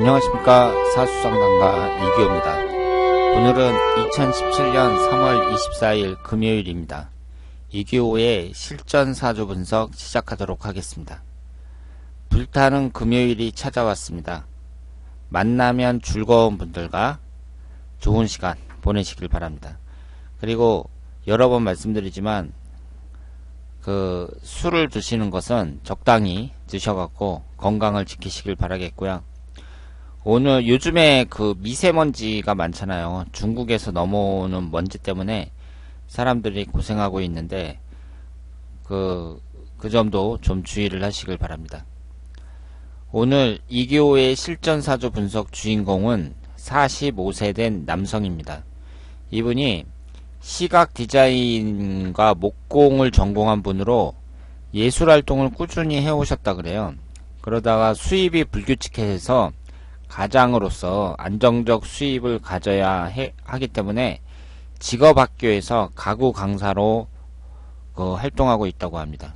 안녕하십니까. 사수상담가 이기호입니다. 오늘은 2017년 3월 24일 금요일입니다. 이기호의 실전 사주 분석 시작하도록 하겠습니다. 불타는 금요일이 찾아왔습니다. 만나면 즐거운 분들과 좋은 시간 보내시길 바랍니다. 그리고 여러 번 말씀드리지만 술을 드시는 것은 적당히 드셔갖고 건강을 지키시길 바라겠고요. 오늘 요즘에 미세먼지가 많잖아요. 중국에서 넘어오는 먼지 때문에 사람들이 고생하고 있는데 그 점도 좀 주의를 하시길 바랍니다. 오늘 이기호의 실전사주 분석 주인공은 45세 된 남성입니다. 이분이 시각 디자인과 목공을 전공한 분으로 예술활동을 꾸준히 해오셨다 그래요. 그러다가 수입이 불규칙해서 가장으로서 안정적 수입을 가져야 하기 때문에 직업학교에서 가구 강사로 활동하고 있다고 합니다.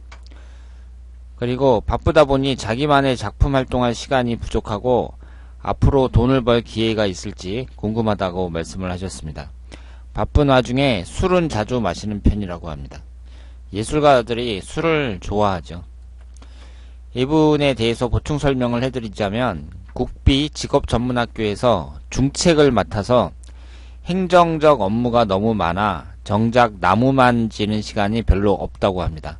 그리고 바쁘다 보니 자기만의 작품 활동할 시간이 부족하고 앞으로 돈을 벌 기회가 있을지 궁금하다고 말씀을 하셨습니다. 바쁜 와중에 술은 자주 마시는 편이라고 합니다. 예술가들이 술을 좋아하죠. 이분에 대해서 보충 설명을 해드리자면 국비 직업전문학교에서 중책을 맡아서 행정적 업무가 너무 많아 정작 나무 만지는 시간이 별로 없다고 합니다.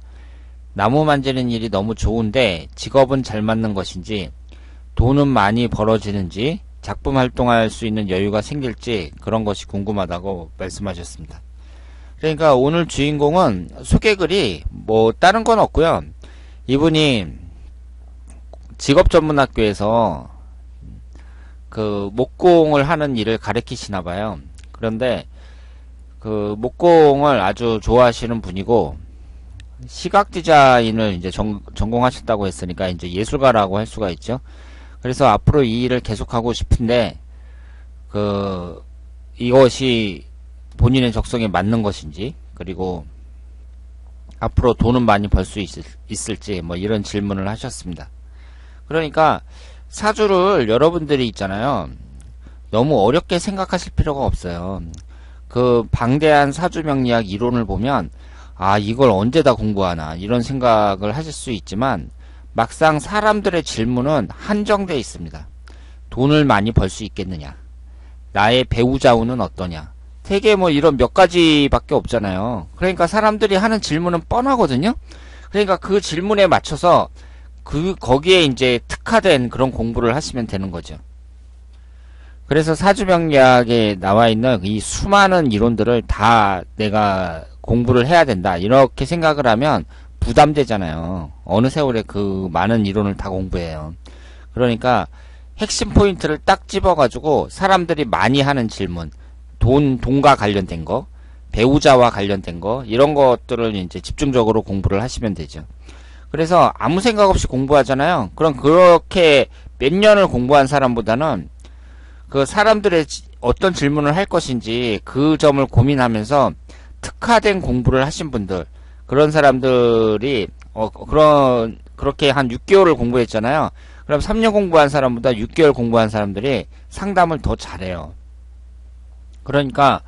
나무 만지는 일이 너무 좋은데 직업은 잘 맞는 것인지 돈은 많이 벌어지는지 작품 활동할 수 있는 여유가 생길지 그런 것이 궁금하다고 말씀하셨습니다. 그러니까 오늘 주인공은 소개글이 다른 건 없고요. 이분이 직업전문학교에서 목공을 하는 일을 가르치시나 봐요. 그런데 목공을 아주 좋아하시는 분이고 시각 디자인을 이제 전공하셨다고 했으니까 이제 예술가라고 할 수가 있죠. 그래서 앞으로 이 일을 계속하고 싶은데 이것이 본인의 적성에 맞는 것인지 그리고 앞으로 돈은 많이 벌 수 있을지 이런 질문을 하셨습니다. 그러니까 사주를 여러분들이 있잖아요. 너무 어렵게 생각하실 필요가 없어요. 방대한 사주명리학 이론을 보면 이걸 언제 다 공부하나 이런 생각을 하실 수 있지만 막상 사람들의 질문은 한정되어 있습니다. 돈을 많이 벌 수 있겠느냐? 나의 배우자 운은 어떠냐? 되게 이런 몇 가지밖에 없잖아요. 그러니까 사람들이 하는 질문은 뻔하거든요. 그러니까 그 질문에 맞춰서 거기에 이제 특화된 그런 공부를 하시면 되는 거죠. 그래서 사주명리학에 나와 있는 이 수많은 이론들을 다 내가 공부를 해야 된다 이렇게 생각을 하면 부담되잖아요. 어느 세월에 많은 이론을 다 공부해요. 그러니까 핵심 포인트를 딱 집어가지고 사람들이 많이 하는 질문, 돈과 관련된 거, 배우자와 관련된 거 이런 것들을 이제 집중적으로 공부를 하시면 되죠. 그래서 아무 생각 없이 공부하잖아요. 그럼 그렇게 몇 년을 공부한 사람보다는 사람들의 어떤 질문을 할 것인지 그 점을 고민하면서 특화된 공부를 하신 분들, 그런 사람들이 그렇게 한 6개월을 공부했잖아요. 그럼 3년 공부한 사람보다 6개월 공부한 사람들이 상담을 더 잘해요. 그러니까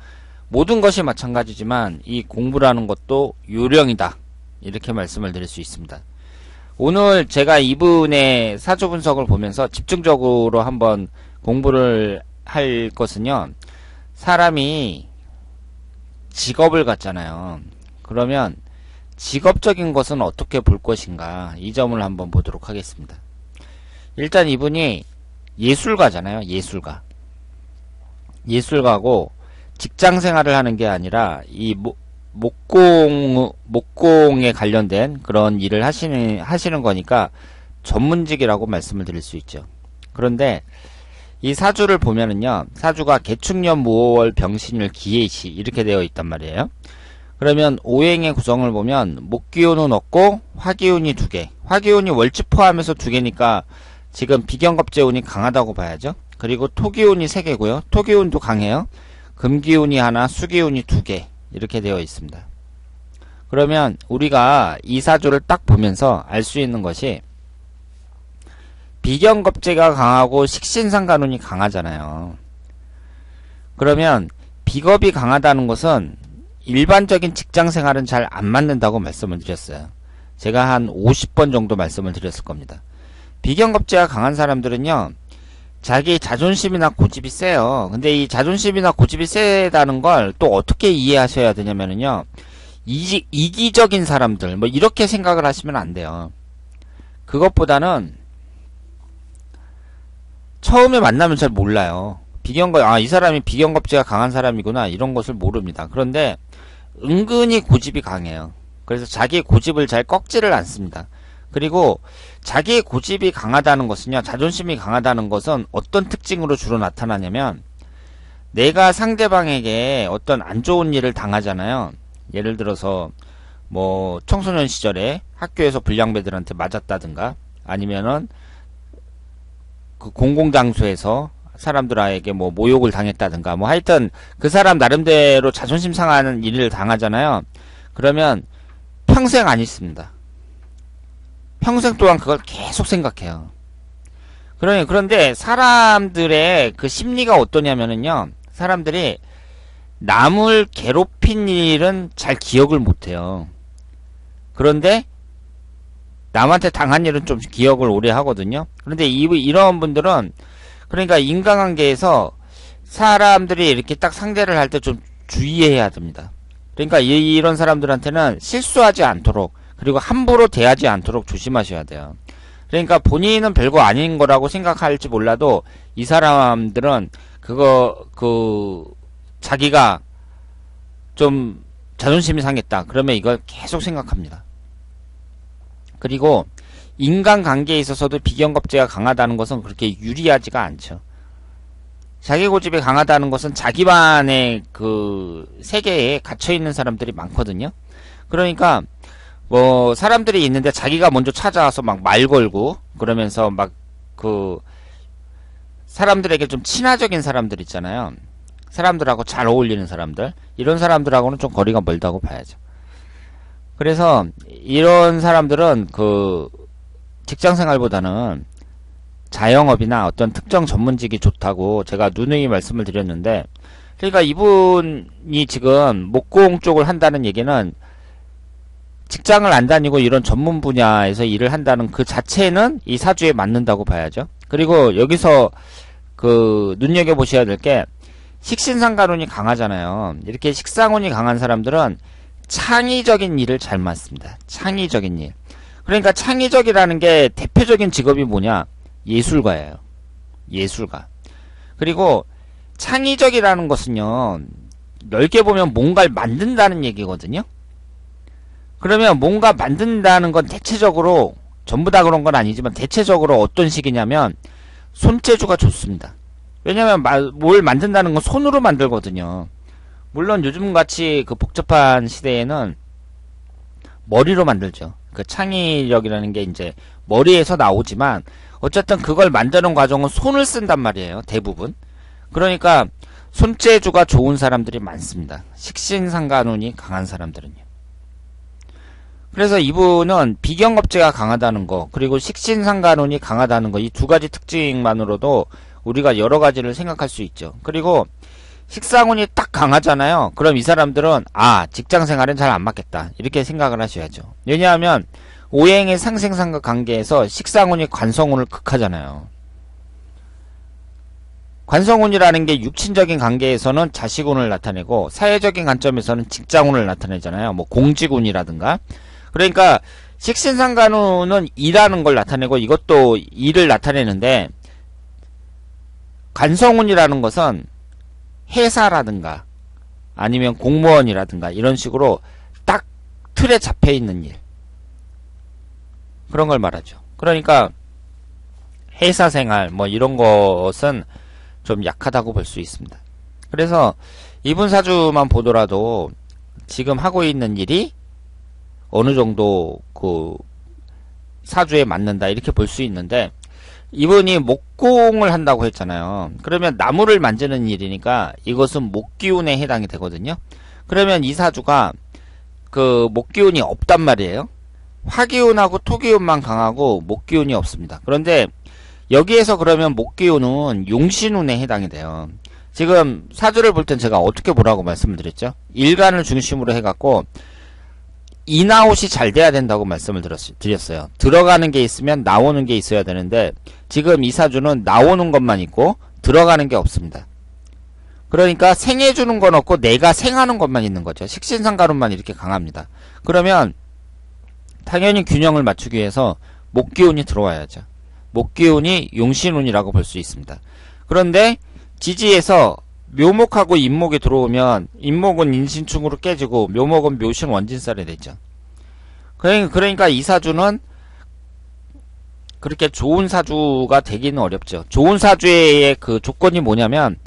모든 것이 마찬가지지만 이 공부라는 것도 요령이다 이렇게 말씀을 드릴 수 있습니다. 오늘 제가 이분의 사주 분석을 보면서 집중적으로 한번 공부를 할 것은요. 사람이 직업을 갖잖아요. 그러면 직업적인 것은 어떻게 볼 것인가 이 점을 한번 보도록 하겠습니다. 일단 이분이 예술가잖아요. 예술가고 직장 생활을 하는 게 아니라 이 목공에 관련된 그런 일을 하시는 거니까 전문직이라고 말씀을 드릴 수 있죠. 그런데 이 사주를 보면은요, 사주가 개축년 무오월 병신일 기해시 이렇게 되어 있단 말이에요. 그러면 오행의 구성을 보면 목기운은 없고 화기운이 2개, 화기운이 월지 포함해서 2개니까 지금 비견겁재운이 강하다고 봐야죠. 그리고 토기운이 3개고요. 토기운도 강해요. 금기운이 하나, 수기운이 2개 이렇게 되어 있습니다. 그러면 우리가 이 사주를 딱 보면서 알 수 있는 것이 비견겁제가 강하고 식신상간운이 강하잖아요. 그러면 비겁이 강하다는 것은 일반적인 직장생활은 잘 안 맞는다고 말씀을 드렸어요. 제가 한 50번 정도 말씀을 드렸을 겁니다. 비견겁제가 강한 사람들은요, 자기 자존심이나 고집이 세요. 근데 이 자존심이나 고집이 세다는 걸 또 어떻게 이해하셔야 되냐면요, 이기적인 사람들, 뭐 이렇게 생각을 하시면 안 돼요. 그것보다는 처음에 만나면 잘 몰라요. 이 사람이 비견겁제가 강한 사람이구나, 이런 것을 모릅니다. 그런데 은근히 고집이 강해요. 그래서 자기의 고집을 잘 꺾지를 않습니다. 그리고 자기의 고집이 강하다는 것은요, 자존심이 강하다는 것은 어떤 특징으로 주로 나타나냐면, 내가 상대방에게 어떤 안 좋은 일을 당하잖아요. 예를 들어서 뭐 청소년 시절에 학교에서 불량배들한테 맞았다든가, 아니면은 그 공공장소에서 사람들에게 뭐 모욕을 당했다든가, 뭐 하여튼 그 사람 나름대로 자존심 상하는 일을 당하잖아요. 그러면 평생 안 있습니다. 평생 동안 그걸 계속 생각해요. 그런데 사람들의 그 심리가 어떠냐면요, 사람들이 남을 괴롭힌 일은 잘 기억을 못해요. 그런데 남한테 당한 일은 좀 기억을 오래 하거든요. 그런데 이런 분들은, 그러니까 인간관계에서 사람들이 이렇게 딱 상대를 할 때 좀 주의해야 됩니다. 그러니까 이런 사람들한테는 실수하지 않도록, 그리고 함부로 대하지 않도록 조심하셔야 돼요. 그러니까 본인은 별거 아닌 거라고 생각할지 몰라도 이 사람들은 자기가 좀 자존심이 상했다, 그러면 이걸 계속 생각합니다. 그리고 인간관계에 있어서도 비견겁제가 강하다는 것은 그렇게 유리하지가 않죠. 자기 고집이 강하다는 것은 자기만의 그 세계에 갇혀있는 사람들이 많거든요. 그러니까 뭐 사람들이 있는데 자기가 먼저 찾아와서 막 말 걸고 그러면서 막 그 사람들에게 좀 친화적인 사람들 있잖아요. 사람들하고 잘 어울리는 사람들, 이런 사람들하고는 좀 거리가 멀다고 봐야죠. 그래서 이런 사람들은 그 직장생활보다는 자영업이나 어떤 특정 전문직이 좋다고 제가 누누이 말씀을 드렸는데, 그러니까 이분이 지금 목공 쪽을 한다는 얘기는 직장을 안 다니고 이런 전문 분야에서 일을 한다는 그 자체는 이 사주에 맞는다고 봐야죠. 그리고 여기서 그 눈여겨보셔야 될 게, 식신상간운이 강하잖아요. 이렇게 식상운이 강한 사람들은 창의적인 일을 잘 맡습니다. 창의적인 일. 그러니까 창의적이라는 게 대표적인 직업이 뭐냐? 예술가예요. 예술가. 그리고 창의적이라는 것은요, 넓게 보면 뭔가를 만든다는 얘기거든요. 그러면 뭔가 만든다는 건 대체적으로, 전부 다 그런 건 아니지만 대체적으로 어떤 식이냐면 손재주가 좋습니다. 왜냐면 뭘 만든다는 건 손으로 만들거든요. 물론 요즘같이 그 복잡한 시대에는 머리로 만들죠. 그 창의력이라는 게 이제 머리에서 나오지만 어쨌든 그걸 만드는 과정은 손을 쓴단 말이에요, 대부분. 그러니까 손재주가 좋은 사람들이 많습니다. 식신상간운이 강한 사람들은요. 그래서 이분은 비견겁제가 강하다는 거, 그리고 식신상간운이 강하다는 거, 이 두 가지 특징만으로도 우리가 여러 가지를 생각할 수 있죠. 그리고 식상운이 딱 강하잖아요. 그럼 이 사람들은 직장생활은 잘 안 맞겠다, 이렇게 생각을 하셔야죠. 왜냐하면 오행의 상생상과 관계에서 식상운이 관성운을 극하잖아요. 관성운이라는 게 육친적인 관계에서는 자식운을 나타내고, 사회적인 관점에서는 직장운을 나타내잖아요. 뭐 공직운이라든가. 그러니까 식신상간운은 일하는 걸 나타내고 이것도 일을 나타내는데, 관성운이라는 것은 회사라든가 아니면 공무원이라든가 이런 식으로 딱 틀에 잡혀있는 일, 그런 걸 말하죠. 그러니까 회사생활 뭐 이런 것은 좀 약하다고 볼 수 있습니다. 그래서 이분 사주만 보더라도 지금 하고 있는 일이 어느 정도 그 사주에 맞는다, 이렇게 볼 수 있는데, 이분이 목공을 한다고 했잖아요. 그러면 나무를 만지는 일이니까 이것은 목기운에 해당이 되거든요. 그러면 이 사주가 그 목기운이 없단 말이에요. 화기운하고 토기운만 강하고 목기운이 없습니다. 그런데 여기에서 그러면 목기운은 용신운에 해당이 돼요. 지금 사주를 볼 땐 제가 어떻게 보라고 말씀을 드렸죠? 일간을 중심으로 해갖고 인아웃이 잘 돼야 된다고 말씀을 드렸어요. 들어가는 게 있으면 나오는 게 있어야 되는데 지금 이 사주는 나오는 것만 있고 들어가는 게 없습니다. 그러니까 생해주는 건 없고 내가 생하는 것만 있는 거죠. 식신상가론만 이렇게 강합니다. 그러면 당연히 균형을 맞추기 위해서 목기운이 들어와야죠. 목기운이 용신운이라고 볼 수 있습니다. 그런데 지지에서 묘목하고 인목이 들어오면 인목은 인신충으로 깨지고 묘목은 묘신 원진살이 되죠. 그러니까 이 사주는 그렇게 좋은 사주가 되기는 어렵죠. 좋은 사주의 그 조건이 뭐냐면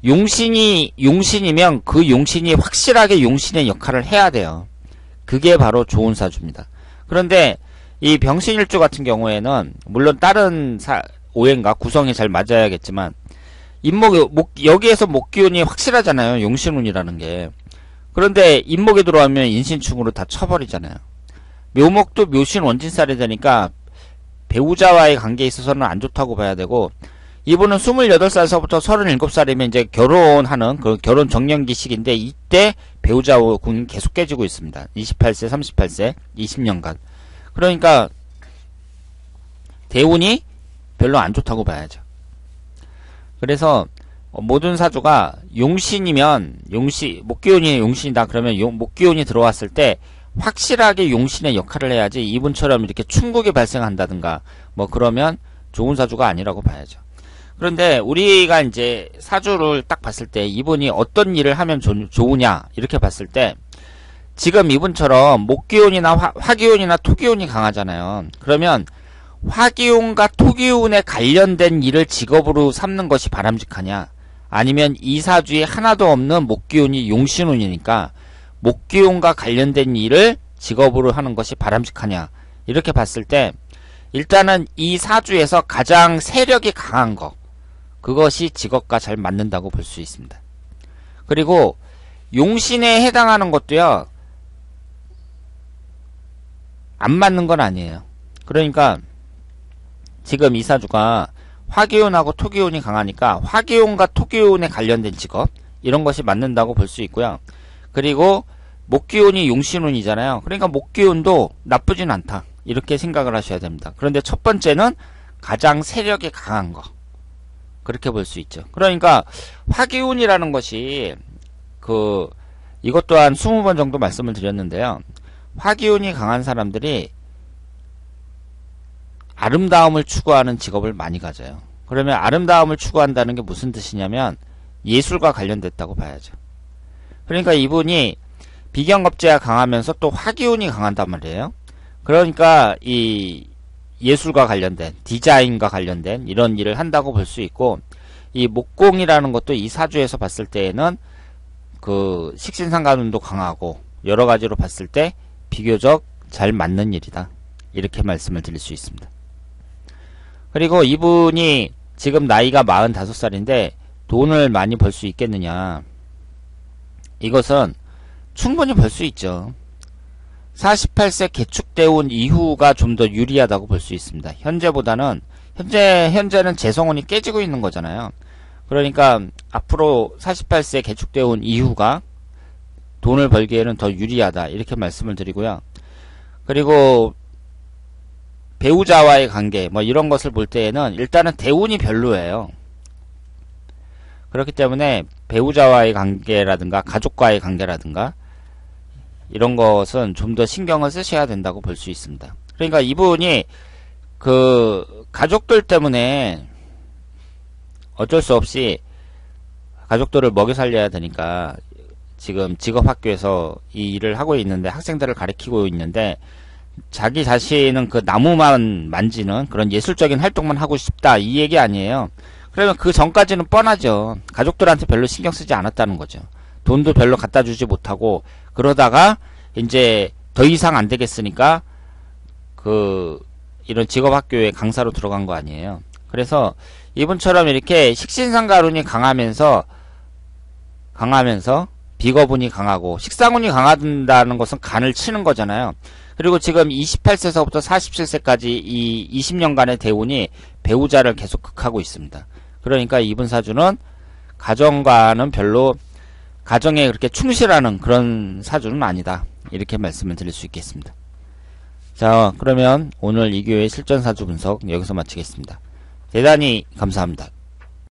용신이면 그 용신이 확실하게 용신의 역할을 해야 돼요. 그게 바로 좋은 사주입니다. 그런데 이 병신일주 같은 경우에는 물론 다른 오행과 구성이 잘 맞아야겠지만 여기에서 목기운이 확실하잖아요. 용신운이라는 게. 그런데 인목이 들어가면 인신충으로 다 쳐버리잖아요. 묘목도 묘신 원진살이 되니까 배우자와의 관계에 있어서는 안 좋다고 봐야 되고, 이분은 28살서부터 37살이면 이제 결혼하는 그 결혼 정년기 시기인데 이때 배우자와 궁이 계속 깨지고 있습니다. 28세, 38세, 20년간. 그러니까 대운이 별로 안 좋다고 봐야죠. 그래서 모든 사주가 용신이면 목기운이 용신이다 그러면 목기운이 들어왔을 때 확실하게 용신의 역할을 해야지 이분처럼 이렇게 충국이 발생한다든가 뭐 그러면 좋은 사주가 아니라고 봐야죠. 그런데 우리가 이제 사주를 딱 봤을 때 이분이 어떤 일을 하면 좋으냐 이렇게 봤을 때 지금 이분처럼 목기운이나 화기운이나 토기운이 강하잖아요. 그러면 화기운과 토기운에 관련된 일을 직업으로 삼는 것이 바람직하냐, 아니면 이 사주에 하나도 없는 목기운이 용신운이니까 목기운과 관련된 일을 직업으로 하는 것이 바람직하냐, 이렇게 봤을 때 일단은 이 사주에서 가장 세력이 강한 거, 그것이 직업과 잘 맞는다고 볼 수 있습니다. 그리고 용신에 해당하는 것도요, 안 맞는 건 아니에요. 그러니까 지금 이 사주가 화기운하고 토기운이 강하니까 화기운과 토기운에 관련된 직업, 이런 것이 맞는다고 볼 수 있고요. 그리고 목기운이 용신운이잖아요. 그러니까 목기운도 나쁘진 않다, 이렇게 생각을 하셔야 됩니다. 그런데 첫 번째는 가장 세력이 강한 거, 그렇게 볼 수 있죠. 그러니까 화기운이라는 것이 이것 또한 20번 정도 말씀을 드렸는데요. 화기운이 강한 사람들이 아름다움을 추구하는 직업을 많이 가져요. 그러면 아름다움을 추구한다는 게 무슨 뜻이냐면 예술과 관련됐다고 봐야죠. 그러니까 이분이 비경겁제가 강하면서 또 화기운이 강한단 말이에요. 그러니까 이 예술과 관련된, 디자인과 관련된 이런 일을 한다고 볼 수 있고, 이 목공이라는 것도 이 사주에서 봤을 때에는 그 식신상관운도 강하고 여러 가지로 봤을 때 비교적 잘 맞는 일이다, 이렇게 말씀을 드릴 수 있습니다. 그리고 이분이 지금 나이가 45살인데 돈을 많이 벌 수 있겠느냐, 이것은 충분히 벌 수 있죠. 48세 개축대운 이후가 좀 더 유리하다고 볼 수 있습니다. 현재보다는 현재는 재성운이 깨지고 있는 거잖아요. 그러니까 앞으로 48세 개축대운 이후가 돈을 벌기에는 더 유리하다, 이렇게 말씀을 드리고요. 그리고 배우자와의 관계 뭐 이런 것을 볼 때에는 일단은 대운이 별로예요. 그렇기 때문에 배우자와의 관계라든가 가족과의 관계라든가 이런 것은 좀 더 신경을 쓰셔야 된다고 볼 수 있습니다. 그러니까 이분이 그 가족들 때문에 어쩔 수 없이 가족들을 먹여 살려야 되니까 지금 직업학교에서 이 일을 하고 있는데, 학생들을 가르치고 있는데 자기 자신은 그 나무만 만지는 그런 예술적인 활동만 하고 싶다, 이 얘기 아니에요. 그러면 그 전까지는 뻔하죠. 가족들한테 별로 신경 쓰지 않았다는 거죠. 돈도 별로 갖다 주지 못하고 그러다가 이제 더 이상 안 되겠으니까 이런 직업학교에 강사로 들어간 거 아니에요. 그래서 이분처럼 이렇게 식신상가운이 강하면서 비거운이 강하고, 식상운이 강하다는 것은 간을 치는 거잖아요. 그리고 지금 28세서부터 47세까지 이 20년간의 대운이 배우자를 계속 극하고 있습니다. 그러니까 이분 사주는 가정과는 별로 가정에 그렇게 충실하는 그런 사주는 아니다. 이렇게 말씀을 드릴 수 있겠습니다. 자, 그러면 오늘 이교의 실전사주 분석 여기서 마치겠습니다. 대단히 감사합니다.